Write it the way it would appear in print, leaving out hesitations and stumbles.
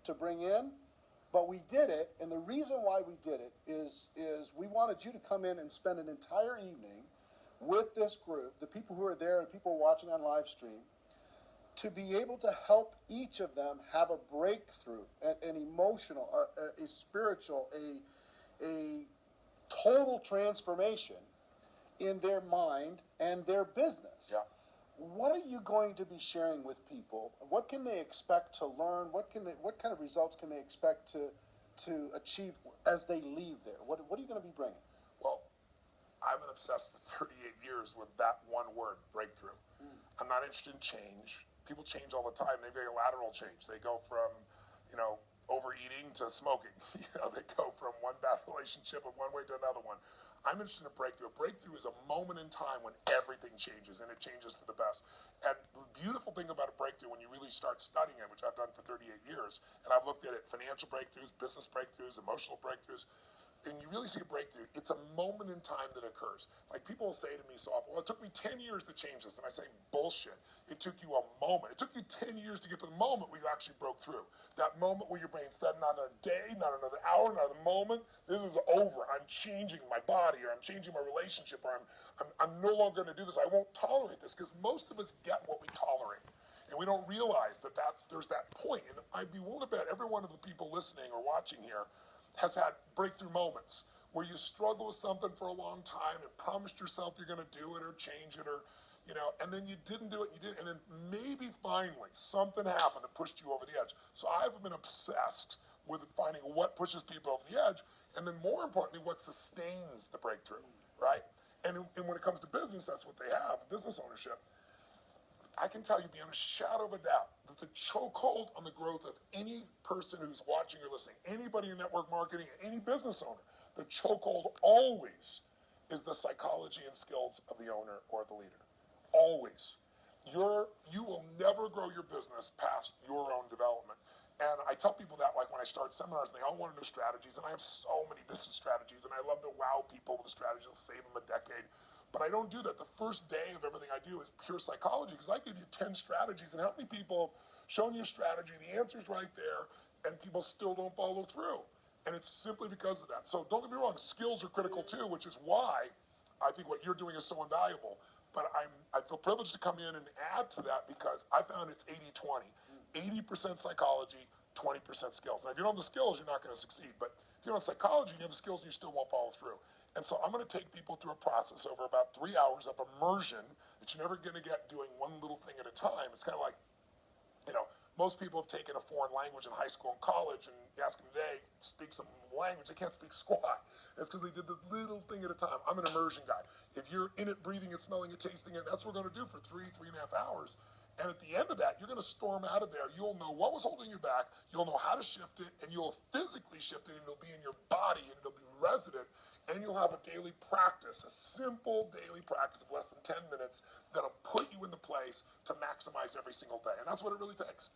to bring in, but we did it, and the reason why we did it is we wanted you to come in and spend an entire evening with this group, the people who are there and people watching on live stream, to be able to help each of them have a breakthrough, an emotional, a spiritual, a total transformation in their mind and their business. Yeah. What are you going to be sharing with people? What can they expect to learn? What kind of results can they expect to achieve as they leave there? What are you going to be bringing? Well, I've been obsessed for 38 years with that one word, breakthrough. I'm not interested in change. People change all the time. They make a lateral change. They go from, overeating to smoking. They go from one bad relationship of one way to another one. I'm interested in a breakthrough. A breakthrough is a moment in time when everything changes, and it changes for the best. And the beautiful thing about a breakthrough, when you really start studying it, which I've done for 38 years, and I've looked at it, financial breakthroughs, business breakthroughs, emotional breakthroughs, and you really see a breakthrough, it's a moment in time that occurs. Like people will say to me so often, well, it took me 10 years to change this. And I say, bullshit. It took you a moment. It took you 10 years to get to the moment where you actually broke through. That moment where your brain said, not another day, not another hour, not another moment. This is over. I'm changing my body, or I'm changing my relationship, or I'm no longer going to do this. I won't tolerate this, because most of us get what we tolerate. And we don't realize that there's that point. And I'd be willing to bet every one of the people listening or watching here has had breakthrough moments where you struggle with something for a long time and promised yourself you're going to do it or change it, or, and then you didn't do it, and then maybe finally something happened that pushed you over the edge. So I've been obsessed with finding what pushes people over the edge, and then more importantly, what sustains the breakthrough, right? And when it comes to business, that's what they have, business ownership. I can tell you beyond a shadow of a doubt that the chokehold on the growth of any person who's watching or listening, anybody in network marketing, any business owner, the chokehold always is the psychology and skills of the owner or the leader. Always. You will never grow your business past your own development. And I tell people that, like when I start seminars, and they all want to know strategies, and I have so many business strategies, and I love to wow people with the strategies and save them a decade. But I don't do that. The first day of everything I do is pure psychology, because I give you 10 strategies, and how many people have shown you a strategy, the answer's right there, and people still don't follow through. And it's simply because of that. So don't get me wrong, skills are critical too, which is why I think what you're doing is so invaluable. But I feel privileged to come in and add to that, because I found it's 80-20. 80% psychology, 20% skills. Now, if you don't have the skills, you're not going to succeed. But if you don't have psychology, you have the skills, and you still won't follow through. And so I'm going to take people through a process over about 3 hours of immersion that you're never going to get doing one little thing at a time. It's kind of like, most people have taken a foreign language in high school and college, and you ask them today, speak some language, they can't speak squat. That's because they did the little thing at a time. I'm an immersion guy. If you're in it, breathing it, smelling it, tasting it, that's what we're going to do for 3.5 hours. And at the end of that, you're going to storm out of there. You'll know what was holding you back. You'll know how to shift it, and you'll physically shift it, and it'll be in your body, and it'll be resident. And you'll have a daily practice, a simple daily practice of less than 10 minutes that'll put you in the place to maximize every single day. And that's what it really takes.